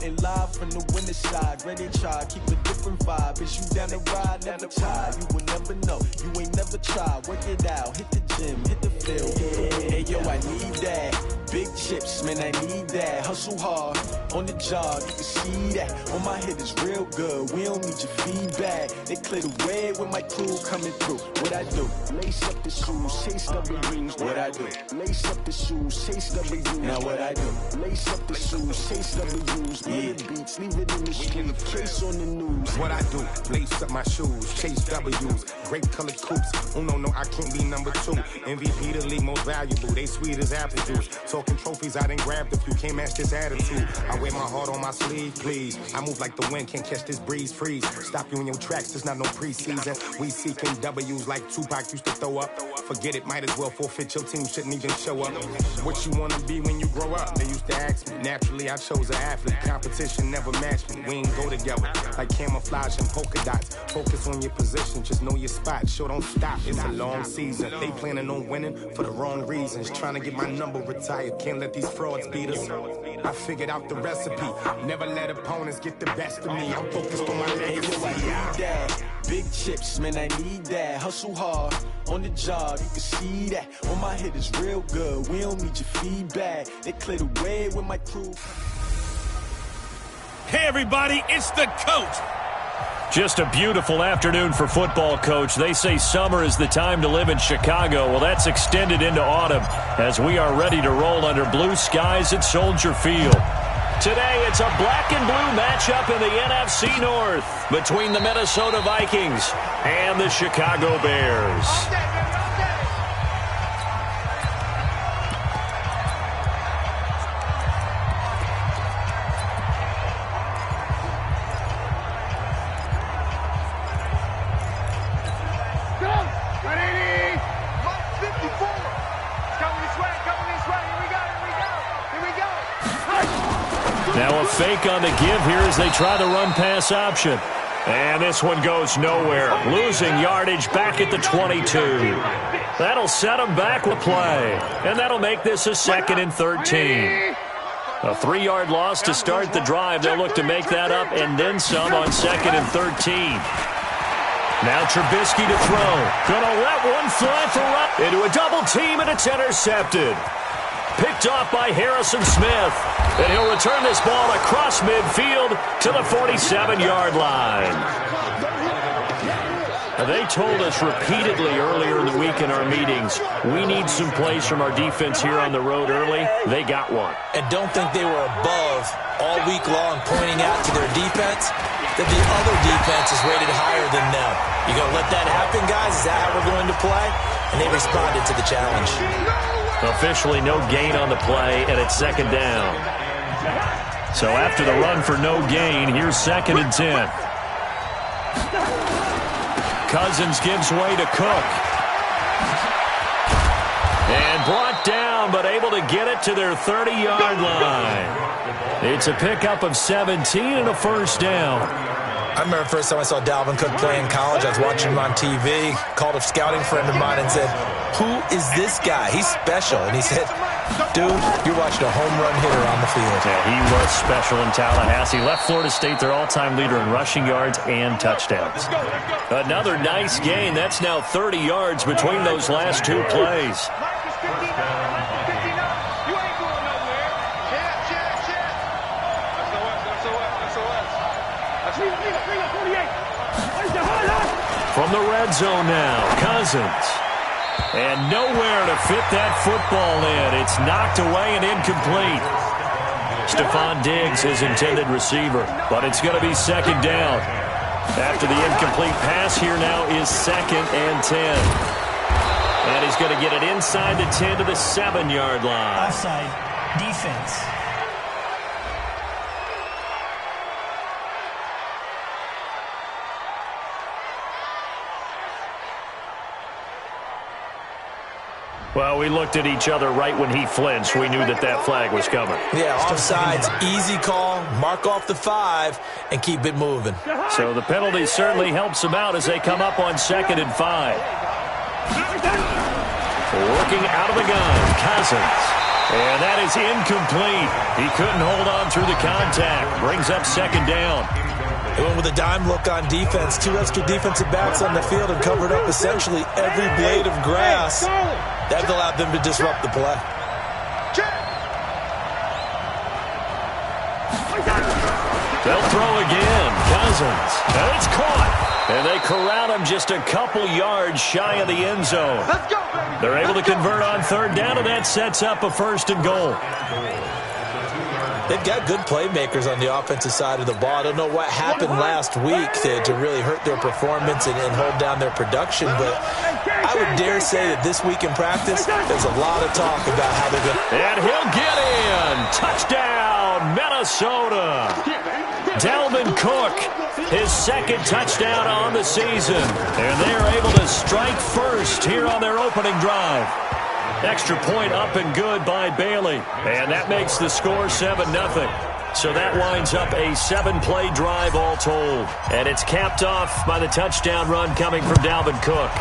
reporting live from the winter side. Ready to try, keep a different vibe. Is you down the ride, never tired. You will never know, you ain't never tried. Work it out, hit the gym, hit the field. Hey, yo, I need that. Big chips, man, I need that. Hustle hard, on the job, you can see that. On my head is real good, we don't need your feedback. They clear the way with my crew coming through. What I do? Lace up the shoes, chase W's. What I do? Lace up the shoes, chase W's. Now what I do? Lace up the shoes, chase W's. Yeah, beats, leave it in the street, case on the news. What I do? Lace up my shoes, chase W's. Grape colored coops. Oh no, I can't be number 2. MVP the league most valuable. They sweet as apple juice. Talking trophies, I done grabbed a few. Can't match this attitude. I wear my heart on my sleeve, please. I move like the wind, can't catch this breeze. Freeze. Stop you in your tracks. There's not no preseason. We seeking W's like Tupac used to throw up. Forget it, might as well forfeit. Your team shouldn't even show up. What you wanna be when you grow up? They used to ask me. Naturally, I chose an athlete. Competition never matched me. We ain't go together like camouflage and polka dots. Focus on your position, just know your spot. Sure, don't stop. It's a long season. They planning on winning for the wrong reasons. Trying to get my number retired. Can't let these frauds beat us. I figured out the recipe. Never let opponents get the best of me. I'm focused on my legacy. I need that. Big chips, man, I need that. Hustle hard, on the job, you can see that. On my head is real good, we don't need your feedback. They clear the way with my crew. Hey, everybody, it's the coach. Just a beautiful afternoon for football, Coach. They say summer is the time to live in Chicago. Well, that's extended into autumn as we are ready to roll under blue skies at Soldier Field. Today, it's a black and blue matchup in the NFC North between the Minnesota Vikings and the Chicago Bears. Now a fake on the give here as they try the run-pass option. And this one goes nowhere. Losing yardage back at the 22. That'll set them back with play. And that'll make this a 2nd and 13. A 3-yard loss to start the drive. They'll look to make that up and then some on 2nd and 13. Now Trubisky to throw. Gonna let one fly for right into a double team, and it's intercepted. Picked off by Harrison Smith. And he'll return this ball across midfield to the 47-yard line. Now, they told us repeatedly earlier in the week in our meetings, we need some plays from our defense here on the road early. They got one. And don't think they were above all week long pointing out to their defense that the other defense is rated higher than them. You going to let that happen, guys? Is that how we're going to play? And they responded to the challenge. Officially no gain on the play, and it's 2nd down. So after the run for no gain, here's 2nd and 10. Cousins gives way to Cook. And brought down, but able to get it to their 30-yard line. It's a pickup of 17 and a 1st down. I remember the first time I saw Dalvin Cook play in college. I was watching him on TV, called a scouting friend of mine and said, "Who is this guy? He's special." And he said, "Dude, you're watching a home run hitter on the field." Yeah, he was special in Tallahassee. Left Florida State their all-time leader in rushing yards and touchdowns. Another nice gain. That's now 30 yards between those last 2 plays. From the red zone now, Cousins. And nowhere to fit that football in. It's knocked away and incomplete. Stephon Diggs, his intended receiver. But it's going to be 2nd down. After the incomplete pass, here now is 2nd and 10. And he's going to get it inside the 10 to the 7-yard line. Offside defense. Well, we looked at each other right when he flinched. We knew that that flag was coming. Yeah, offsides, easy call, mark off the 5, and keep it moving. So the penalty certainly helps him out as they come up on 2nd and 5. Working out of the gun, Cousins. And that is incomplete. He couldn't hold on through the contact. Brings up second down. They went with a dime look on defense. 2 extra defensive backs on the field and covered up essentially every blade of grass. That allowed them to disrupt the play. They'll throw again. Cousins. And it's caught. And they corral him just a couple yards shy of the end zone. They're able to convert on third down, and that sets up a 1st and goal. They've got good playmakers on the offensive side of the ball. I don't know what happened last week to really hurt their performance and hold down their production, but I would dare say that this week in practice, there's a lot of talk about how they're going to... And he'll get in. Touchdown, Minnesota. Dalvin Cook, his 2nd touchdown on the season. And they're able to strike first here on their opening drive. Extra point up and good by Bailey. And that makes the score 7-0. So that winds up a 7-play drive all told. And it's capped off by the touchdown run coming from Dalvin Cook.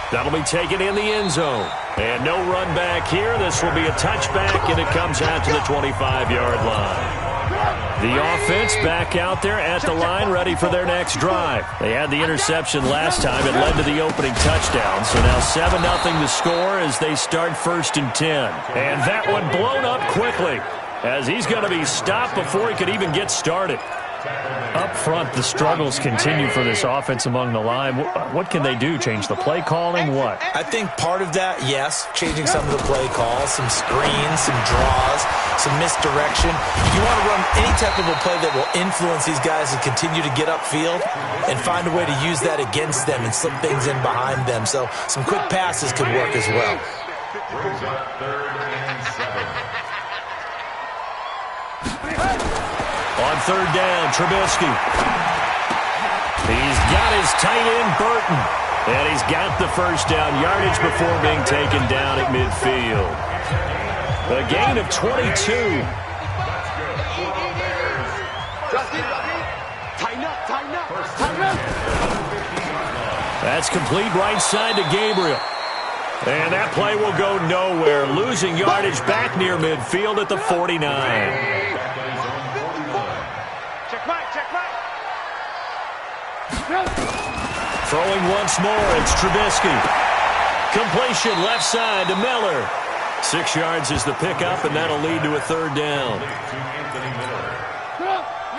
That'll be taken in the end zone. And no run back here. This will be a touchback, and it comes out to the 25-yard line. The offense back out there at the line, ready for their next drive. They had the interception last time. It led to the opening touchdown. So now 7-0 the score as they start 1st and 10. And that one blown up quickly as he's going to be stopped before he could even get started. Up front, the struggles continue for this offense among the line. What can they do? Change the play calling? What? I think part of that, yes, changing some of the play calls, some screens, some draws, some misdirection. You want to run any type of a play that will influence these guys to continue to get upfield and find a way to use that against them and slip things in behind them. So some quick passes could work as well. On third down, Trubisky. He's got his tight end, Burton. And he's got the 1st down yardage before being taken down at midfield. A gain of 22. That's complete right side to Gabriel. And that play will go nowhere. Losing yardage back near midfield at the 49. Throwing once more, it's Trubisky. Completion left side to Miller. 6 yards is the pickup, and that'll lead to a 3rd down.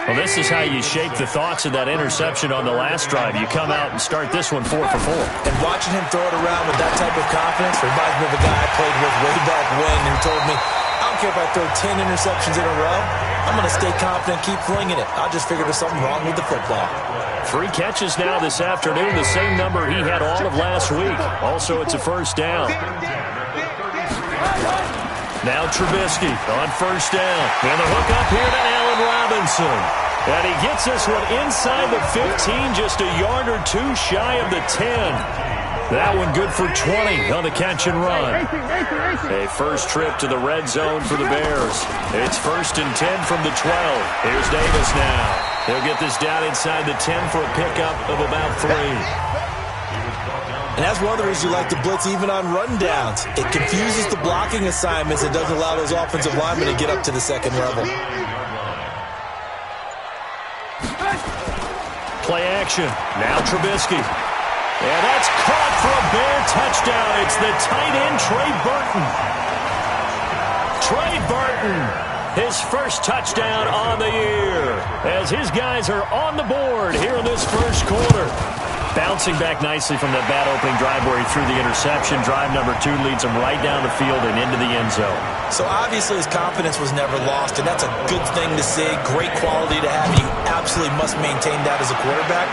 Well, this is how you shape the thoughts of that interception on the last drive. You come out and start this one 4 for 4. And watching him throw it around with that type of confidence reminds me of a guy I played with way back when who told me, I don't care if I throw 10 interceptions in a row. I'm going to stay confident, keep flinging it. I just figured there's something wrong with the football. 3 catches now this afternoon, the same number he had all of last week. Also, it's a 1st down. Now Trubisky on 1st down. And the hook up here to Allen Robinson. And he gets this one inside the 15, just a yard or 2 shy of the 10. That one good for 20 on the catch and run. A first trip to the red zone for the Bears. It's 1st and 10 from the 12. Here's Davis now. He'll get this down inside the 10 for a pickup of about 3. And that's one of the reasons you like to blitz even on rundowns. It confuses the blocking assignments and doesn't allow those offensive linemen to get up to the 2nd level. Play action. Now Trubisky. And that's caught for a Bear touchdown. It's the tight end, Trey Burton. Trey Burton, his 1st touchdown on the year, as his guys are on the board here in this 1st quarter. Bouncing back nicely from that bad opening drive where he threw the interception. Drive number 2 leads him right down the field and into the end zone. So obviously his confidence was never lost, and that's a good thing to see. Great quality to have. You absolutely must maintain that as a quarterback.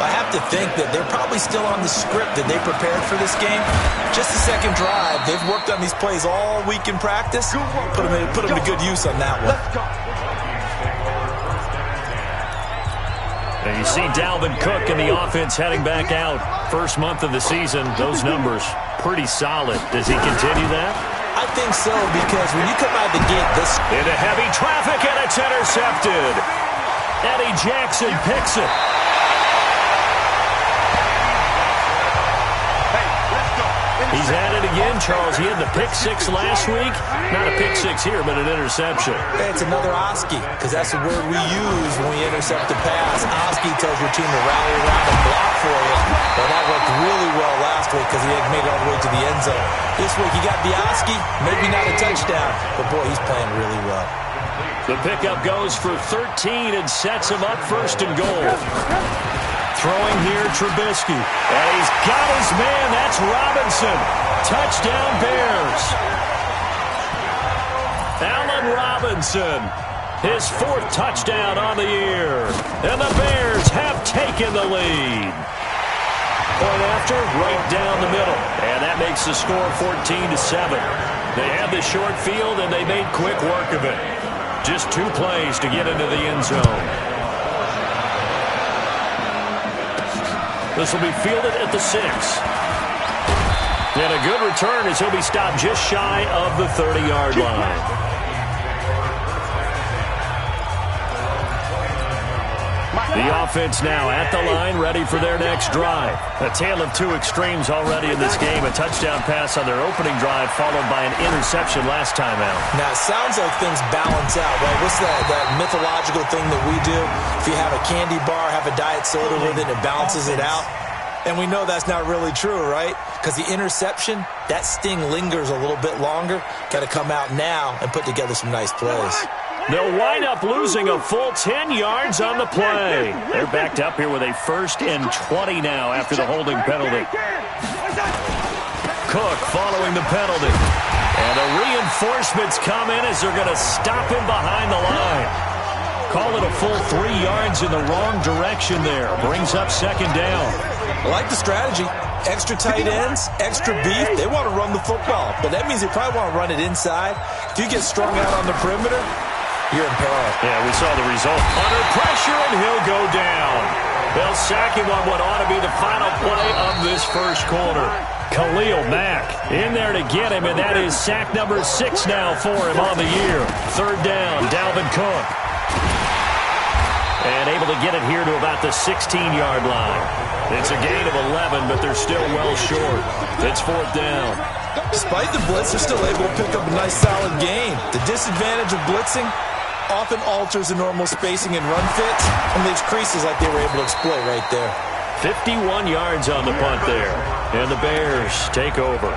But I have to think that they're probably still on the script that they prepared for this game. Just the 2nd drive. They've worked on these plays all week in practice. Put them to good use on that one. And you see Dalvin Cook and the offense heading back out. 1st month of the season, those numbers pretty solid. Does he continue that? I think so, because when you come out of the gate this... Into heavy traffic, and it's intercepted. Eddie Jackson picks it. Hey, let's go. He's at it again, Charles. He had the pick six last week. Not a pick six here, but an interception. It's another Oski, because that's the word we use when we intercept the pass. Oski tells your team to rally around and block for you. Well, that worked really well last week because he had made it all the way to the end zone. This week he got the Oski, maybe not a touchdown, but boy, he's playing really well. The pickup goes for 13 and sets him up first and goal. Throwing here, Trubisky. And he's got his man. That's Robinson. Touchdown, Bears. Allen Robinson. His 4th touchdown on the year. And the Bears have taken the lead. Point after, right down the middle. And that makes the score 14-7. They had the short field, and they made quick work of it. Just 2 plays to get into the end zone. This will be fielded at the 6. And a good return as he'll be stopped just shy of the 30-yard line. The offense now at the line, ready for their next drive. A tale of 2 extremes already in this game. A touchdown pass on their opening drive, followed by an interception last time out. Now, it sounds like things balance out, right? What's that mythological thing that we do? If you have a candy bar, have a diet soda with it, it balances it out. And we know that's not really true, right? Because the interception, that sting lingers a little bit longer. Got to come out now and put together some nice plays. They'll wind up losing a full 10 yards on the play. They're backed up here with a 1st and 20 now after the holding penalty. Cook following the penalty. And the reinforcements come in as they're going to stop him behind the line. Call it a full 3 yards in the wrong direction there. Brings up 2nd down. I like the strategy. Extra tight ends, extra beef. They want to run the football, but that means they probably want to run it inside. If you get strung out on the perimeter, you're in peril. Yeah, we saw the result. Under pressure, and he'll go down. They'll sack him on what ought to be the final play of this first quarter. Khalil Mack in there to get him, and that is sack number 6 now for him on the year. 3rd down, Dalvin Cook. And able to get it here to about the 16-yard line. It's a gain of 11, but they're still well short. It's 4th down. Despite the blitz, they're still able to pick up a nice solid gain. The disadvantage of blitzing often alters the normal spacing and run fits and leaves creases like they were able to exploit right there. 51 yards on the punt there. And the Bears take over.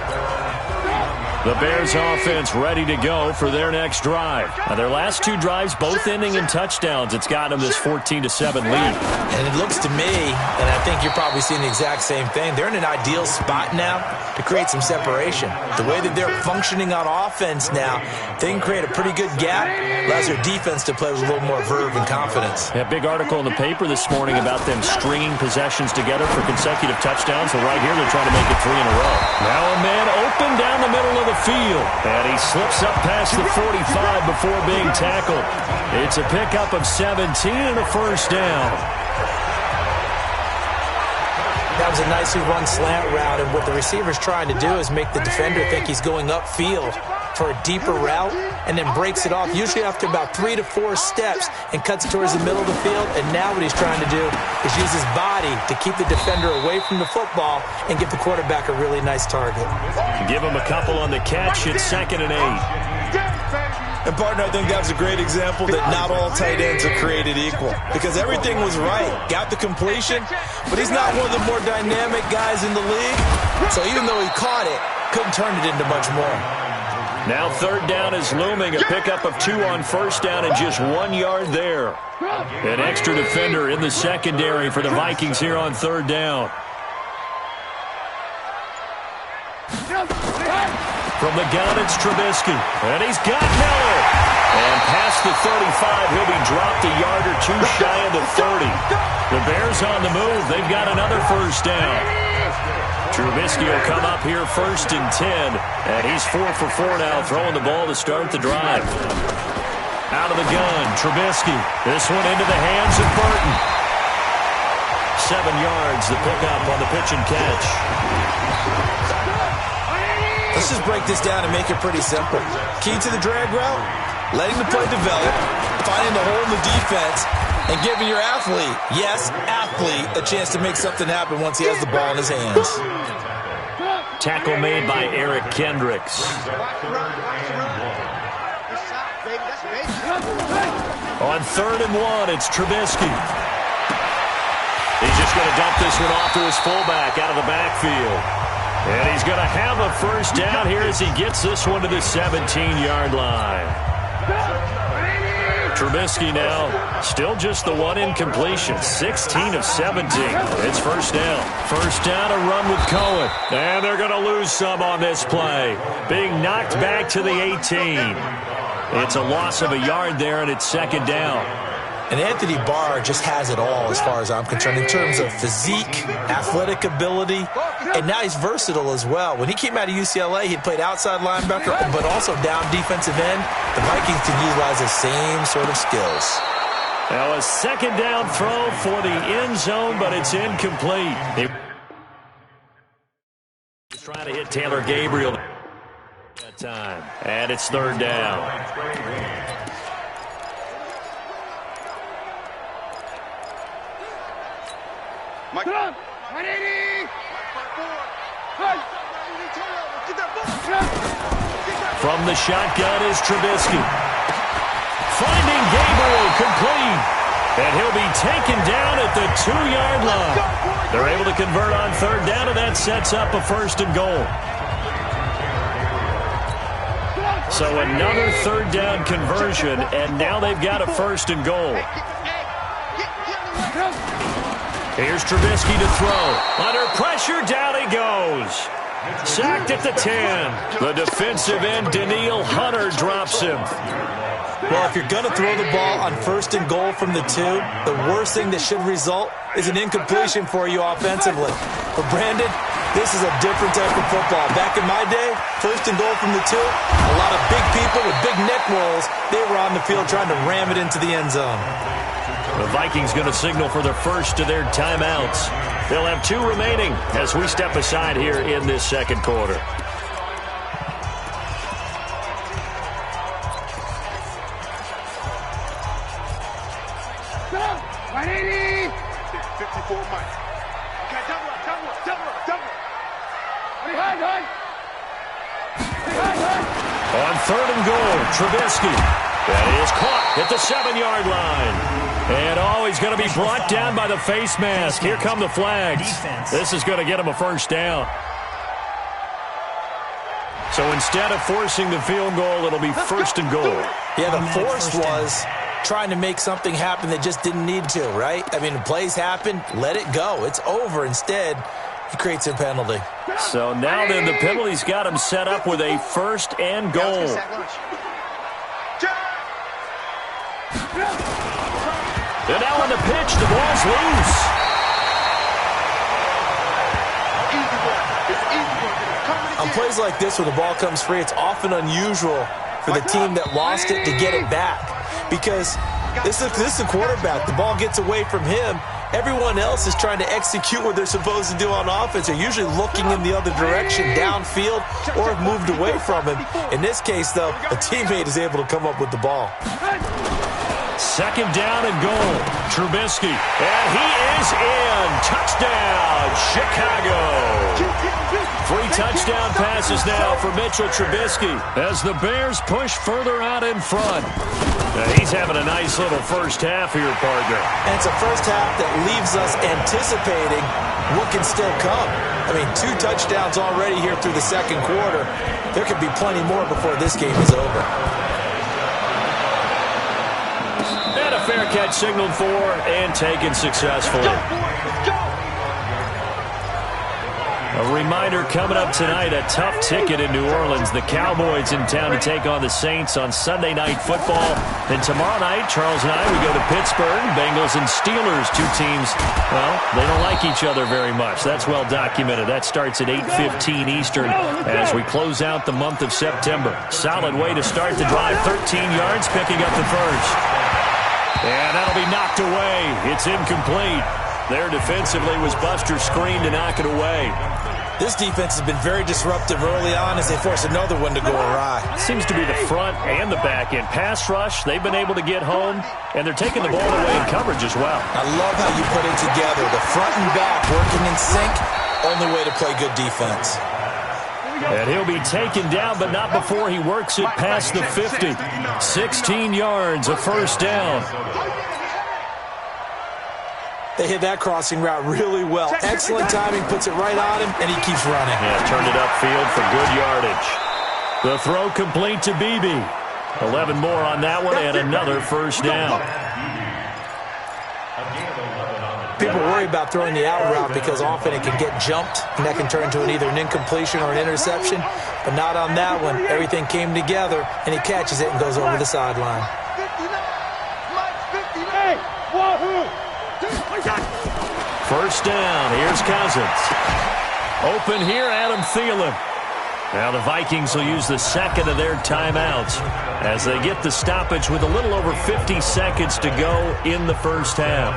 The Bears offense ready to go for their next drive. Now, their last 2 drives both ending in touchdowns. It's got them this 14-7 lead. And it looks to me, and I think you're probably seeing the exact same thing, they're in an ideal spot now to create some separation. The way that they're functioning on offense now, they can create a pretty good gap, allows their defense to play with a little more verve and confidence. A big article in the paper this morning about them stringing possessions together for consecutive touchdowns. So right here, they're trying to make it 3 in a row. Now a man open down the middle of the field, and he slips up past the 45 before being tackled. It's a pickup of 17 and a 1st down. That was a nicely run slant route, and what the receiver's trying to do is make the defender think he's going upfield for a deeper route and then breaks it off, usually after about 3 to 4 steps, and cuts towards the middle of the field. And now what he's trying to do is use his body to keep the defender away from the football and give the quarterback a really nice target. Give him a couple on the catch. It's 2nd and 8. And, partner, I think that was a great example that not all tight ends are created equal, because everything was right. Got the completion, but he's not one of the more dynamic guys in the league. So even though he caught it, couldn't turn it into much more. Now 3rd down is looming. A pickup of 2 on 1st down and just 1 yard there. An extra defender in the secondary for the Vikings here on 3rd down. From the gun, it's Trubisky. And he's got Miller. And past the 35, he'll be dropped a yard or 2 shy of the 30. The Bears on the move. They've got another 1st down. Trubisky will come up here 1st and 10. And he's 4 for 4 now, throwing the ball to start the drive. Out of the gun, Trubisky. This one into the hands of Burton. 7 yards, the pickup on the pitch and catch. Let's just break this down and make it pretty simple. Key to the drag route, letting the play develop, finding the hole in the defense, and giving your athlete, yes, athlete, a chance to make something happen once he has the ball in his hands. Tackle made by Eric Kendricks. On 3rd and 1, it's Trubisky. He's just going to dump this one off to his fullback out of the backfield. And he's going to have a first down here as he gets this one to the 17-yard line. Trubisky now, still just the one incompletion, 16 of 17. It's first down. First down, a run with Cohen. And they're going to lose some on this play, being knocked back to the 18. It's a loss of a yard there, and it's second down. And Anthony Barr just has it all as far as I'm concerned in terms of physique, athletic ability, and now he's versatile as well. When he came out of UCLA, he played outside linebacker, but also down defensive end. The Vikings can utilize the same sort of skills. Now a second down throw for the end zone, but it's incomplete. He's trying to hit Taylor Gabriel that time. And it's third down. Mike. 180. From the shotgun is Trubisky. Finding Gabriel complete. And he'll be taken down at the 2-yard line. They're able to convert on third down, and that sets up a first and goal. So another third down conversion, and now they've got a first and goal. Here's Trubisky to throw. Under pressure, down he goes. Sacked at the 10. The defensive end, Daniil Hunter, drops him. Well, if you're going to throw the ball on first and goal from the 2, the worst thing that should result is an incompletion for you offensively. But Brandon, this is a different type of football. Back in my day, first and goal from the 2, a lot of big people with big neck rolls, they were on the field trying to ram it into the end zone. The Vikings going to signal for their first of their timeouts. They'll have 2 remaining as we step aside here in this second quarter. On 3rd and goal, Trubisky. That is caught at the 7-yard line. And he's going to be brought down by the face mask. Here come the flags. This is going to get him a first down. So instead of forcing the field goal, it'll be first and goal. Yeah, the force was trying to make something happen that just didn't need to, right? I mean, plays happen, let it go. It's over. Instead, he creates a penalty. So now then the penalty's got him set up with a first and goal. And now on the pitch, the ball's loose. On plays like this where the ball comes free, it's often unusual for the team that lost it to get it back. Because this is the quarterback. The ball gets away from him. Everyone else is trying to execute what they're supposed to do on offense. They're usually looking in the other direction, downfield, or have moved away from him. In this case, though, a teammate is able to come up with the ball. Second down and goal. Trubisky. And he is in. Touchdown, Chicago. 3 touchdown passes now for Mitchell Trubisky as the Bears push further out in front. Now he's having a nice little first half here, partner. And it's a first half that leaves us anticipating what can still come. I mean, 2 touchdowns already here through the second quarter. There could be plenty more before this game is over. And a fair catch signaled for and taken successfully. A reminder coming up tonight, a tough ticket in New Orleans. The Cowboys in town to take on the Saints on Sunday Night Football. Then tomorrow night, Charles and I, we go to Pittsburgh. Bengals and Steelers, 2 teams, well, they don't like each other very much. That's well documented. That starts at 8:15 Eastern as we close out the month of September. Solid way to start the drive. 13 yards, picking up the first. And that'll be knocked away. It's incomplete. There defensively was Buster screen to knock it away. This defense has been very disruptive early on as they force another one to go awry. Seems to be the front and the back end. Pass rush, they've been able to get home, and they're taking the ball away in coverage as well. I love how you put it together. The front and back working in sync, only way to play good defense. And he'll be taken down, but not before he works it past the 50. 16 yards, a first down. They hit that crossing route really well. Excellent timing, puts it right on him, and he keeps running. Yeah, turned it upfield for good yardage. The throw complete to Beebe. 11 more on that one, and another first down. People worry about throwing the out route because often it can get jumped, and that can turn into either an incompletion or an interception, but not on that one. Everything came together, and he catches it and goes over the sideline. First down, here's Cousins. Open here, Adam Thielen. Now the Vikings will use the second of their timeouts as they get the stoppage with a little over 50 seconds to go in the first half.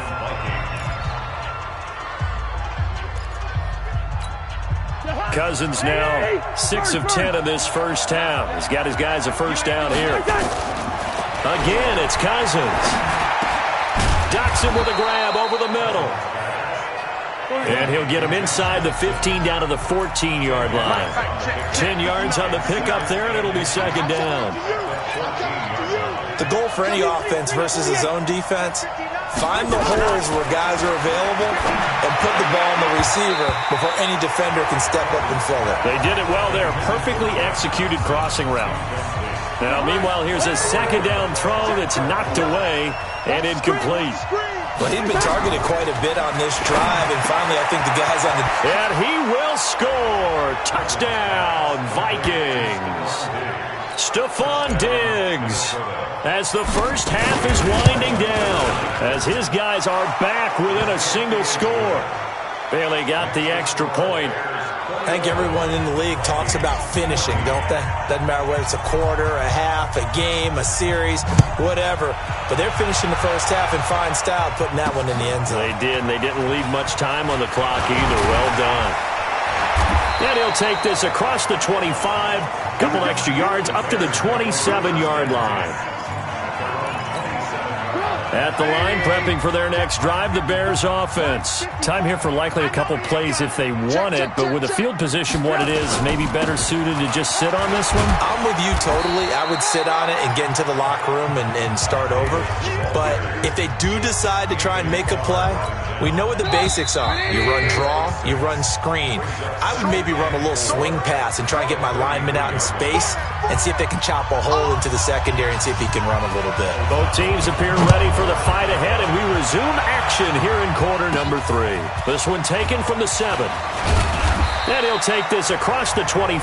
Cousins now 6 of 10 of this first half. He's got his guys a first down here. Again, it's Cousins. Docks him with a grab over the middle. And he'll get him inside the 15 down to the 14-yard line. 10 yards on the pickup there, and it'll be second down. The goal for any offense versus his own defense, find the holes where guys are available and put the ball on the receiver before any defender can step up and fill it. They did it well there. Perfectly executed crossing route. Now, meanwhile, here's a second down throw that's knocked away and incomplete. But he's been targeted quite a bit on this drive, and finally I think the guy's on the... And he will score! Touchdown, Vikings! Stephon Diggs, as the first half is winding down, as his guys are back within a single score. Bailey got the extra point. I think everyone in the league talks about finishing, don't they? Doesn't matter whether it's a quarter, a half, a game, a series, whatever. But they're finishing the first half in fine style, putting that one in the end zone. They did, and they didn't leave much time on the clock either. Well done. And he'll take this across the 25, couple extra yards, up to the 27-yard line. At the line, prepping for their next drive, the Bears offense. Time here for likely a couple plays if they want it, but with the field position what it is, maybe better suited to just sit on this one? I'm with you totally. I would sit on it and get into the locker room and start over. But if they do decide to try and make a play, we know what the basics are. You run draw, you run screen. I would maybe run a little swing pass and try and get my lineman out in space and see if they can chop a hole into the secondary and see if he can run a little bit. Both teams appear ready for the fight ahead, and we resume action here in quarter number 3. This one taken from the 7. And he'll take this across the 25,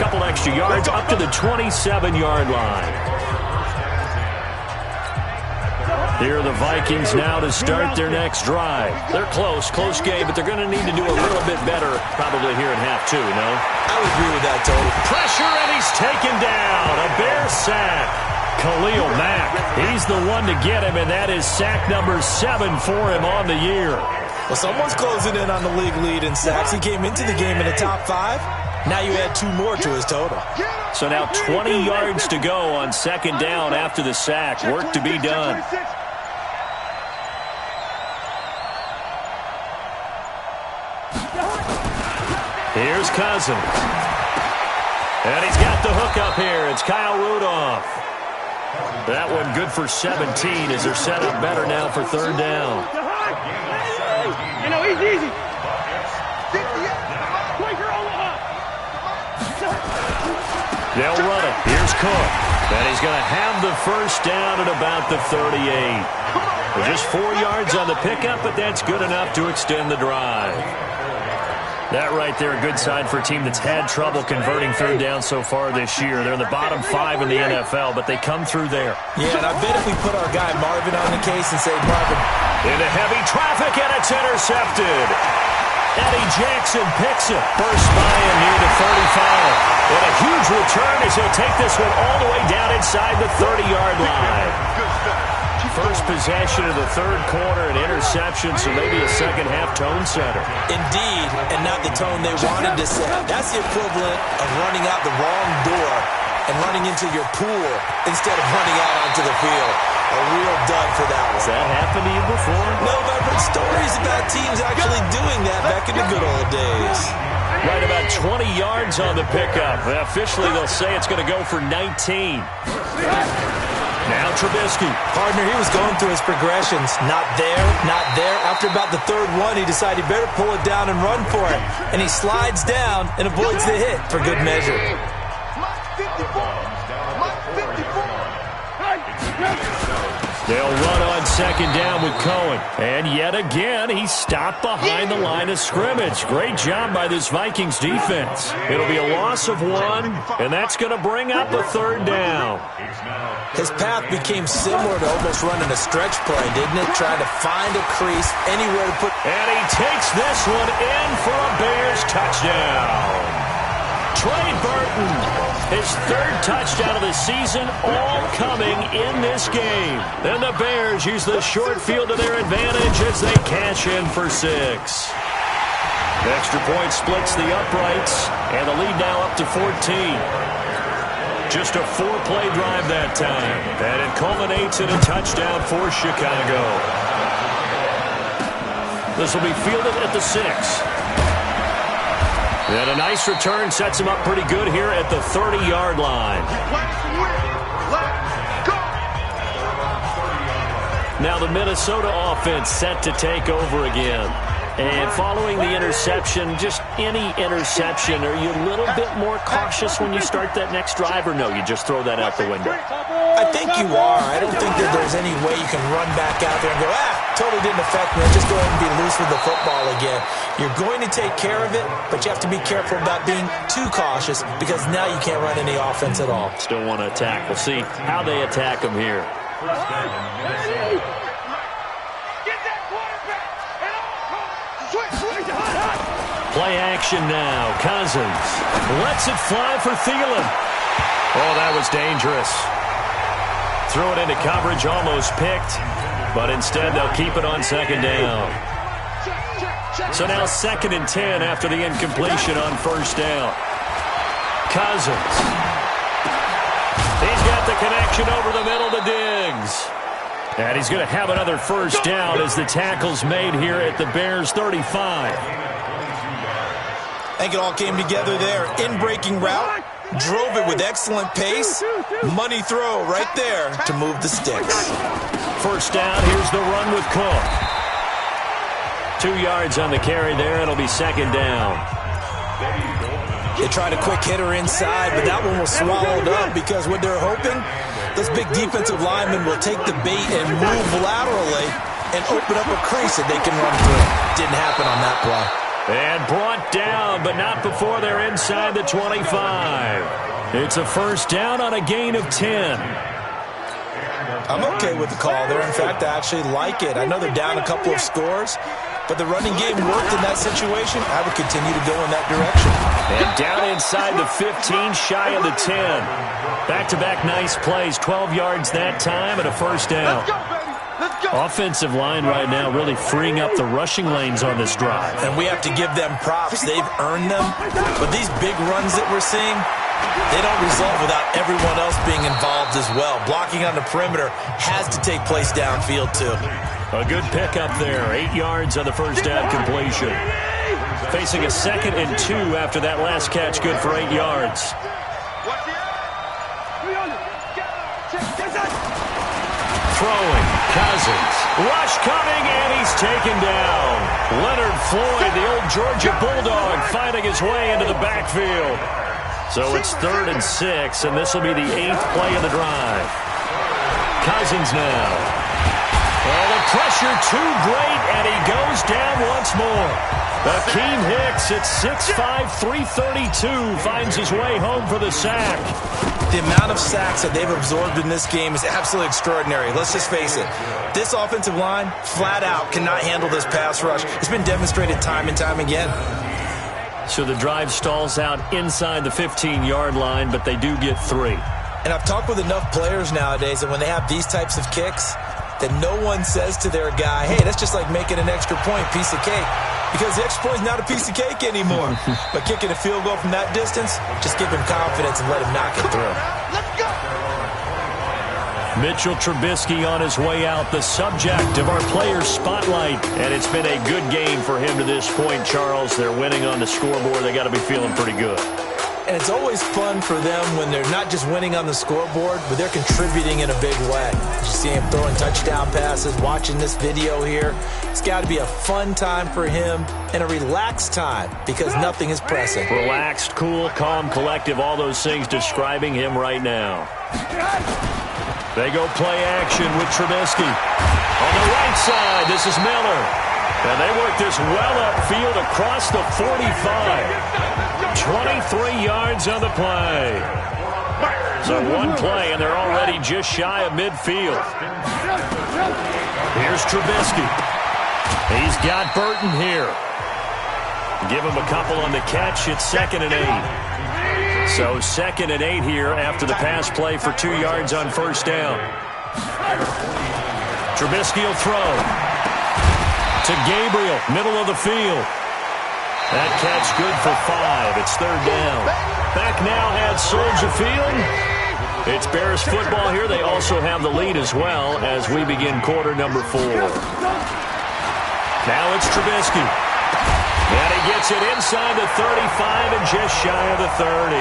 couple extra yards up to the 27-yard line. Here are the Vikings now to start their next drive. They're close game, but they're going to need to do a little bit better probably here in half 2, no? I would agree with that totally. Pressure, and he's taken down. A Bear sack. Khalil Mack, he's the one to get him, and that is sack number 7 for him on the year. Well, someone's closing in on the league lead in sacks. He came into the game in the top 5. Now you add 2 more to his total. So now 20 yards to go on second down after the sack. Work to be done. Here's Cousins. And he's got the hook up here. It's Kyle Rudolph. That one good for 17 as they're set up better now for third down. You know, he's easy. They'll run it. Here's Cook. And he's going to have the first down at about the 38. Just 4 yards on the pickup, but that's good enough to extend the drive. That right there, a good sign for a team that's had trouble converting third down so far this year. They're in the bottom 5 in the NFL, but they come through there. Yeah, and I bet if we put our guy Marvin on the case and say, Marvin. Into heavy traffic, and it's intercepted. Eddie Jackson picks it. Burst by him near the 35. And a huge return as he'll take this one all the way down inside the 30-yard line. First possession of the third quarter, an interception, so maybe a second-half tone setter. Indeed, and not the tone they wanted to set. That's the equivalent of running out the wrong door and running into your pool instead of running out onto the field. A real dud for that one. Has that happened to you before? No, but I've heard stories about teams actually doing that back in the good old days. Right about 20 yards on the pickup. Officially, they'll say it's going to go for 19. Now Trubisky. Partner, he was going through his progressions. Not there, not there. After about the third one, he decided he better pull it down and run for it. And he slides down and avoids the hit for good measure. They'll run on second down with Cohen. And yet again, he's stopped behind the line of scrimmage. Great job by this Vikings defense. It'll be a loss of 1, and that's going to bring up a third down. His path became similar to almost running a stretch play, didn't it? Trying to find a crease, anywhere to put. And he takes this one in for a Bears touchdown. Trey Burton, his third touchdown of the season, all coming in this game. And the Bears use the short field to their advantage as they cash in for 6. Extra point splits the uprights, and the lead now up to 14. Just a 4-play drive that time, and it culminates in a touchdown for Chicago. This will be fielded at the 6. And a nice return sets him up pretty good here at the 30-yard line. Now the Minnesota offense set to take over again. And following the interception, just any interception, are you a little bit more cautious when you start that next drive, or no, you just throw that out the window? I think you are. I don't think that there's any way you can run back out there and go, totally didn't affect me. Just go ahead and be loose with the football again. You're going to take care of it, but you have to be careful about being too cautious because now you can't run any offense at all. Still want to attack. We'll see how they attack him here. Play action now. Cousins lets it fly for Thielen. Oh, that was dangerous. Threw it into coverage, almost picked, but instead they'll keep it on second down. So now 2nd and 10 after the incompletion on first down. Cousins. He's got the connection over the middle to Diggs. And he's going to have another first down as the tackle's made here at the Bears' 35. I think it all came together there. In-breaking route, drove it with excellent pace. Money throw right there to move the sticks. First down, here's the run with Cook. 2 yards on the carry there. It'll be second down. They tried a quick hitter inside, but that one was swallowed up because what they're hoping, those big defensive linemen will take the bait and move laterally and open up a crease that they can run through. Didn't happen on that play. And brought down, but not before they're inside the 25. It's a first down on a gain of 10. I'm okay with the call there. In fact, I actually like it. I know they're down a couple of scores, but the running game worked in that situation. I would continue to go in that direction. And down inside the 15, shy of the 10. Back-to-back nice plays, 12 yards that time and a first down. Offensive line right now really freeing up the rushing lanes on this drive. And we have to give them props. They've earned them. But these big runs that we're seeing, they don't result without everyone else being involved as well. Blocking on the perimeter has to take place downfield too. A good pickup there. 8 yards on the first down completion. Facing a 2nd and 2 after that last catch, good for 8 yards. Throwing, Cousins, rush coming, and he's taken down. Leonard Floyd, the old Georgia Bulldog, finding his way into the backfield. So it's 3rd and 6, and this will be the 8th play of the drive. Cousins now. Well, the pressure too great, and he goes down once more. Akeem Hicks at 6'5", 332, finds his way home for the sack. The amount of sacks that they've absorbed in this game is absolutely extraordinary. Let's just face it. This offensive line, flat out, cannot handle this pass rush. It's been demonstrated time and time again. So the drive stalls out inside the 15-yard line, but they do get 3. And I've talked with enough players nowadays that when they have these types of kicks, that no one says to their guy, hey, that's just like making an extra point, piece of cake. Because the extra point is not a piece of cake anymore. But kicking a field goal from that distance, just give him confidence and let him knock it through. Let's go! Mitchell Trubisky on his way out, the subject of our players' spotlight. And it's been a good game for him to this point, Charles. They're winning on the scoreboard. They got to be feeling pretty good. And it's always fun for them when they're not just winning on the scoreboard, but they're contributing in a big way. You see him throwing touchdown passes, watching this video here. It's got to be a fun time for him and a relaxed time because nothing is pressing. Relaxed, cool, calm, collective, all those things describing him right now. They go play action with Trubisky. On the right side, this is Miller. And they work this well upfield across the 45. 23 yards on the play. So one play, and they're already just shy of midfield. Here's Trubisky. He's got Burton here. Give him a couple on the catch. It's 2nd and 8. So 2nd and 8 here after the pass play for 2 yards on first down. Trubisky will throw to Gabriel, middle of the field. That catch good for 5. It's 3rd down. Back now at Soldier Field. It's Bears football here. They also have the lead as well as we begin quarter number 4. Now it's Trubisky. And he gets it inside the 35 and just shy of the 30.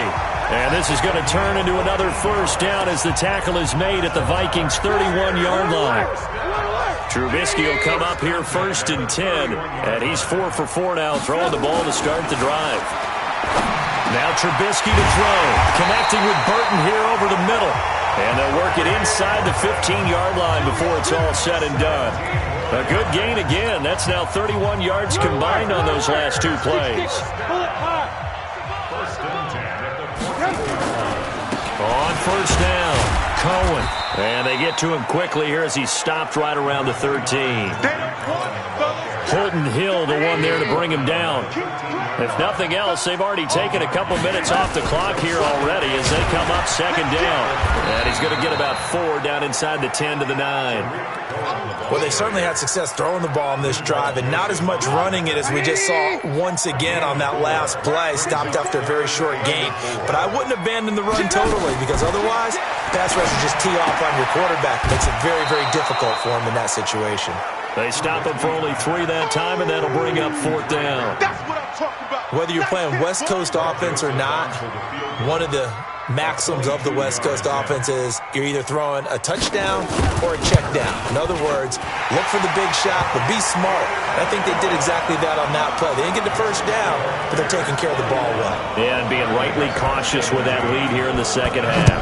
And this is going to turn into another first down as the tackle is made at the Vikings' 31-yard line. Trubisky will come up here 1st and 10, and he's 4 for 4 now, throwing the ball to start the drive. Now Trubisky to throw, connecting with Burton here over the middle. And they'll work it inside the 15-yard line before it's all said and done. A good gain again. That's now 31 yards combined on those last 2 plays. On first down, Cohen. And they get to him quickly here as he's stopped right around the 13. Holton Hill, the one there to bring him down. If nothing else, they've already taken a couple minutes off the clock here already as they come up 2nd down. And he's going to get about 4 down inside the 10 to the 9. Well, they certainly had success throwing the ball on this drive and not as much running it as we just saw once again on that last play. Stopped after a very short gain. But I wouldn't abandon the run totally because otherwise, pass rushers just tee off on your quarterback. It makes it very, very difficult for him in that situation. They stop him for only 3 that time, and that'll bring up 4th down. That's what I'm talking about. Whether you're playing West Coast offense or not, one of the maxims of the West Coast offense is you're either throwing a touchdown or a check down. In other words, look for the big shot, but be smart. And I think they did exactly that on that play. They didn't get the first down, but they're taking care of the ball well. Yeah, and being rightly cautious with that lead here in the second half.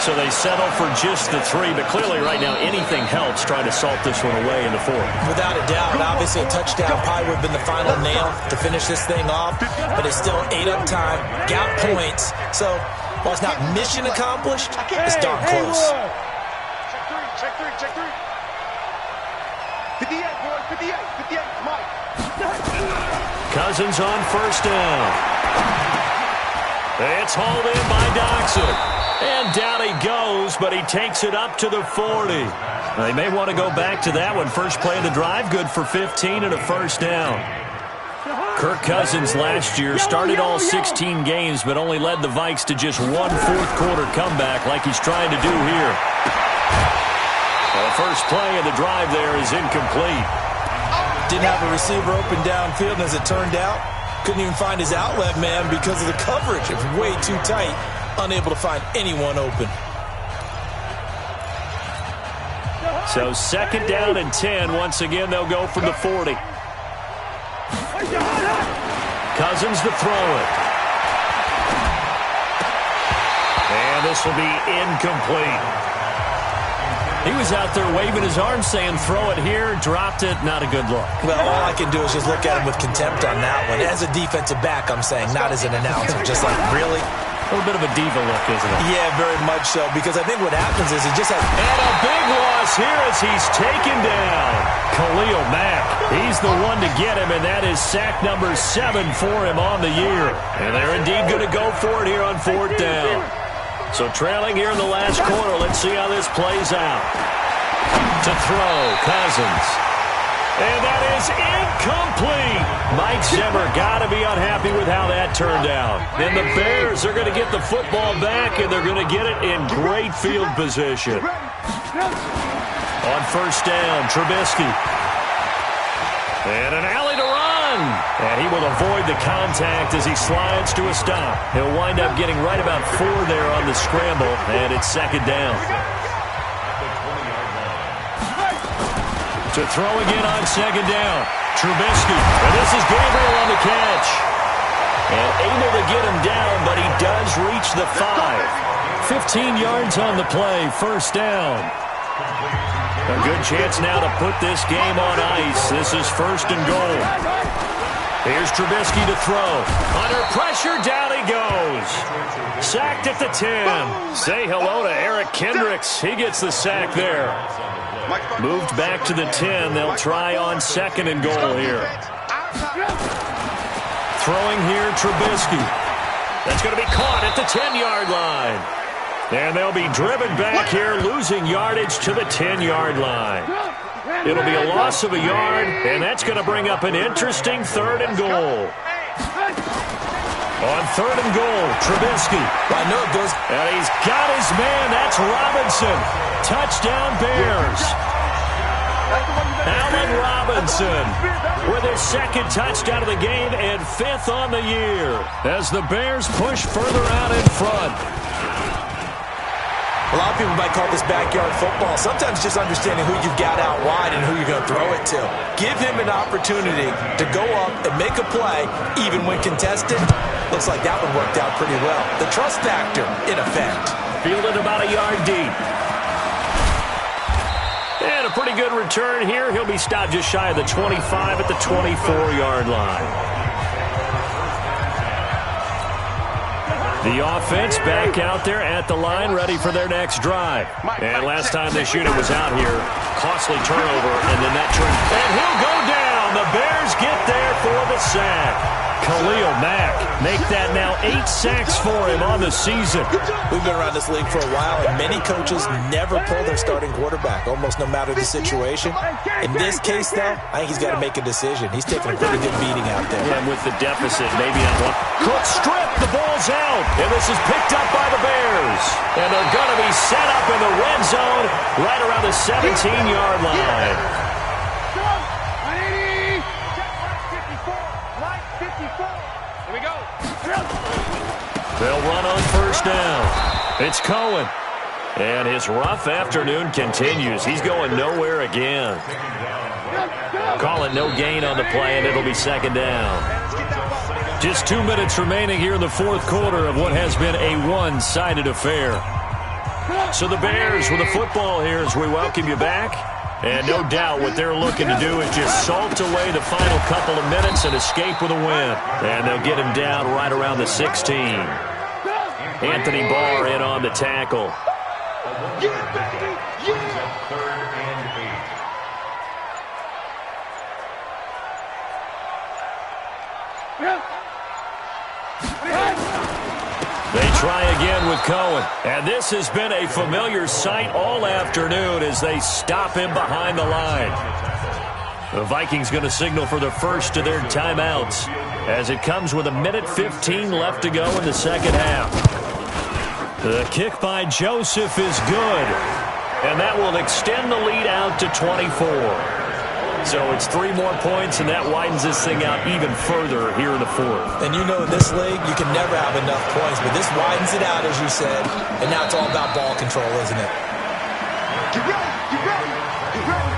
So they settle for just the 3, but clearly right now anything helps trying to salt this one away in the 4th. Without a doubt, obviously a touchdown probably would have been the final nail to finish this thing off, but it's still 8 up time, got points. So while it's not mission accomplished, it's darn close. Check 3, check 3. 58, boys, 58, Mike. Cousins on first down. It's hauled in by Doxson. And down he goes, but he takes it up to the 40. They may want to go back to that one. First play of the drive, good for 15 and a first down. Kirk Cousins last year started all 16 games, but only led the Vikes to just 1 fourth-quarter comeback like he's trying to do here. The first play of the drive there is incomplete. Didn't have a receiver open downfield, and as it turned out, couldn't even find his outlet man because of the coverage. It was way too tight. Unable to find anyone open. So 2nd down and 10. Once again, they'll go from the 40. Cousins to throw it. And this will be incomplete. He was out there waving his arms saying, throw it here, dropped it, not a good look. Well, all I can do is just look at him with contempt on that one. As a defensive back, I'm saying, not as an announcer. Just like, really? A little bit of a diva look, isn't it? Yeah, very much so, because I think what happens is he just has... And a big loss here as he's taken down. Khalil Mack, he's the one to get him, and that is sack number 7 for him on the year. And they're indeed going to go for it here on 4th down. So trailing here in the last quarter, let's see how this plays out. To throw, Cousins. And that is incomplete. Mike Zimmer got to be unhappy with how that turned out. And the Bears are going to get the football back, and they're going to get it in great field position. On first down, Trubisky. And an alley to run. And he will avoid the contact as he slides to a stop. He'll wind up getting right about 4 there on the scramble, and it's second down. To throw again on second down. Trubisky. And this is Gabriel on the catch. And able to get him down, but he does reach the 5. 15 yards on the play, first down. A good chance now to put this game on ice. This is first and goal. Here's Trubisky to throw. Under pressure, down he goes. Sacked at the 10. Say hello to Eric Kendricks. He gets the sack there. Moved back to the 10. They'll try on second and goal here. Throwing here, Trubisky. That's going to be caught at the 10-yard line. And they'll be driven back here, losing yardage to the 10-yard line. It'll be a loss of a yard, and that's going to bring up an interesting third and goal. On third and goal, Trubisky. I know it goes. And he's got his man. That's Robinson. Touchdown, Bears. Allen Robinson with his second touchdown of the game and 5th on the year as the Bears push further out in front. A lot of people might call this backyard football. Sometimes just understanding who you've got out wide and who you're going to throw it to. Give him an opportunity to go up and make a play, even when contested. Looks like that one worked out pretty well. The trust factor, in effect. Fielded about a yard deep. And a pretty good return here. He'll be stopped just shy of the 25 at the 24-yard line. The offense back out there at the line, ready for their next drive. And last time this unit was out here, costly turnover, and then that turn. And he'll go down. The Bears get there for the sack. Khalil Mack make that now 8 sacks for him on the season. We've been around this league for a while, and many coaches never pull their starting quarterback, almost no matter the situation. In this case, though, I think he's got to make a decision. He's taking a pretty good beating out there. And with the deficit, maybe on one. Cook strip, the ball's out, and this is picked up by the Bears. And they're going to be set up in the red zone right around the 17-yard line. They'll run on first down. It's Cohen. And his rough afternoon continues. He's going nowhere again. Calling no gain on the play, and it'll be second down. Just 2 minutes remaining here in the fourth quarter of what has been a one-sided affair. So the Bears with the football here as we welcome you back. And no doubt what they're looking to do is just salt away the final couple of minutes and escape with a win. And they'll get him down right around the 16. Anthony Barr in on the tackle. They try again with Cohen. And this has been a familiar sight all afternoon as they stop him behind the line. The Vikings going to signal for the first of their timeouts as it comes with 1:15 left to go in the second half. The kick by Joseph is good. And that will extend the lead out to 24. So it's 3 more points, and that widens this thing out even further here in the fourth. And you know in this league, you can never have enough points, but this widens it out, as you said, and now it's all about ball control, isn't it? Get ready, get ready, get ready.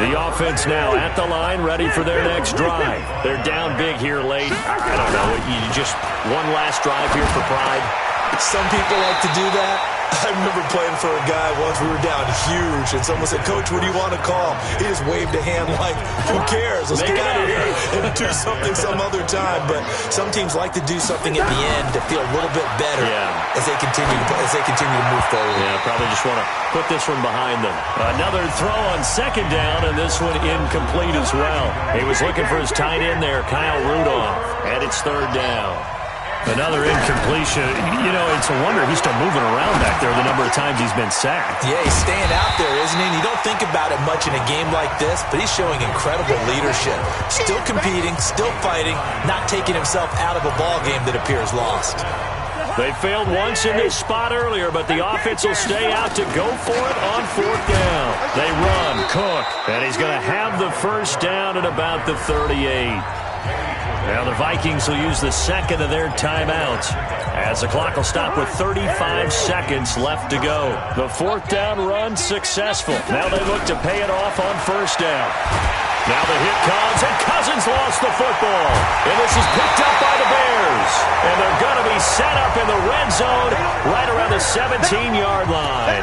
The offense now at the line, ready for their next drive. They're down big here late. I don't know, you just one last drive here for pride. Some people like to do that. I remember playing for a guy once. We were down huge, and someone said, "Coach, what do you want to call?" He just waved a hand like, "Who cares? Let's get out of here and do something some other time." But some teams like to do something at the end to feel a little bit better as they continue to move forward. Yeah, probably just want to put this one behind them. Another throw on second down, and this one incomplete as well. He was looking for his tight end there, Kyle Rudolph, and it's third down. Another incompletion. You know, it's a wonder he's still moving around back there, the number times he's been sacked. Yeah, he's staying out there, isn't he? And you don't think about it much in a game like this, but he's showing incredible leadership. Still competing, still fighting, not taking himself out of a ball game that appears lost. They failed once in this spot earlier, but the offense will stay out to go for it on 4th down. They run, Cook, and he's going to have the first down at about the 38. Now the Vikings will use the second of their timeouts as the clock will stop with 35 seconds left to go. The 4th down run successful. Now they look to pay it off on 1st down. Now the hit comes, and Cousins lost the football. And this is picked up by the Bears. And they're going to be set up in the red zone right around the 17-yard line.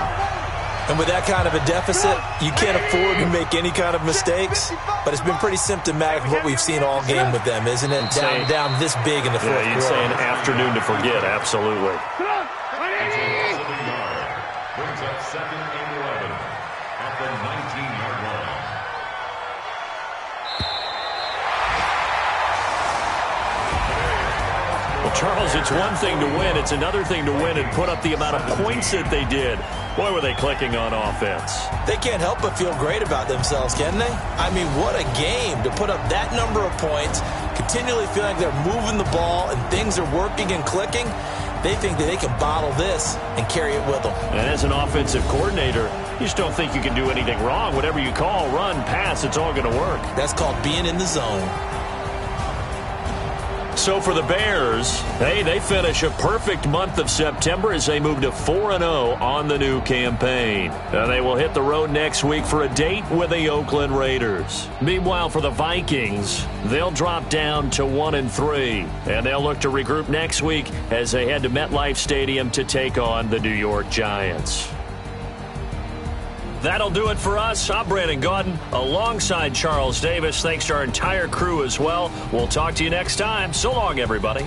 And with that kind of a deficit, you can't afford to make any kind of mistakes. But it's been pretty symptomatic of what we've seen all game with them, isn't it? Down this big in the fourth quarter. You'd say an afternoon to forget, absolutely. Brings up 2nd and 11 at the 19-yard line. Well, Charles, it's one thing to win. It's another thing to win and put up the amount of points that they did. Boy, were they clicking on offense. They can't help but feel great about themselves, can they? I mean, what a game to put up that number of points, continually feeling like they're moving the ball and things are working and clicking. They think that they can bottle this and carry it with them. And as an offensive coordinator, you just don't think you can do anything wrong. Whatever you call, run, pass, it's all going to work. That's called being in the zone. So for the Bears, hey, they finish a perfect month of September as they move to 4-0 on the new campaign. Now they will hit the road next week for a date with the Oakland Raiders. Meanwhile, for the Vikings, they'll drop down to 1-3, and they'll look to regroup next week as they head to MetLife Stadium to take on the New York Giants. That'll do it for us. I'm Brandon Gaudin alongside Charles Davis. Thanks to our entire crew as well. We'll talk to you next time. So long, everybody.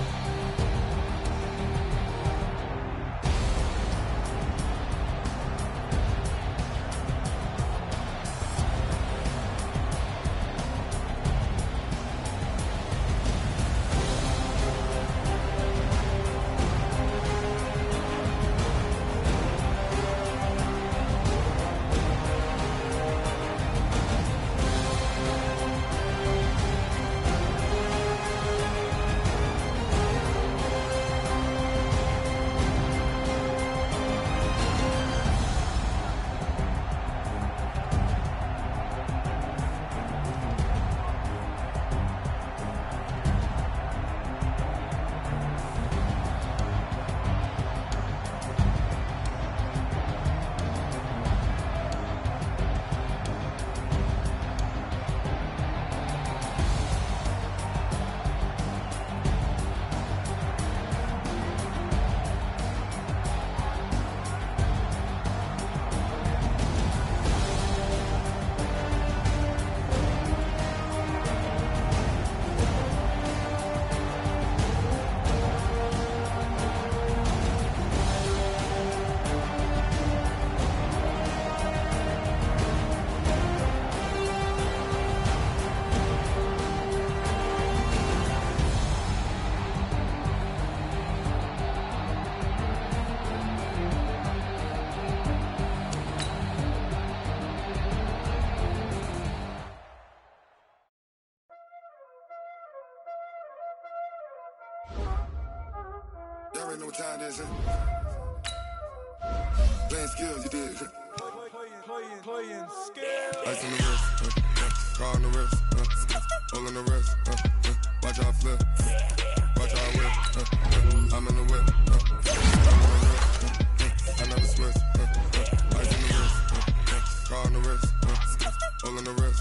Y'all already know what time it is, huh? Playing skills, you did. Playing skills. Ice on the wrist, car on the wrist, hole in the wrist, watch out flip, watch out whip, I'm in the whip, I never switch, ice on the wrist, car on the wrist, hole in the wrist.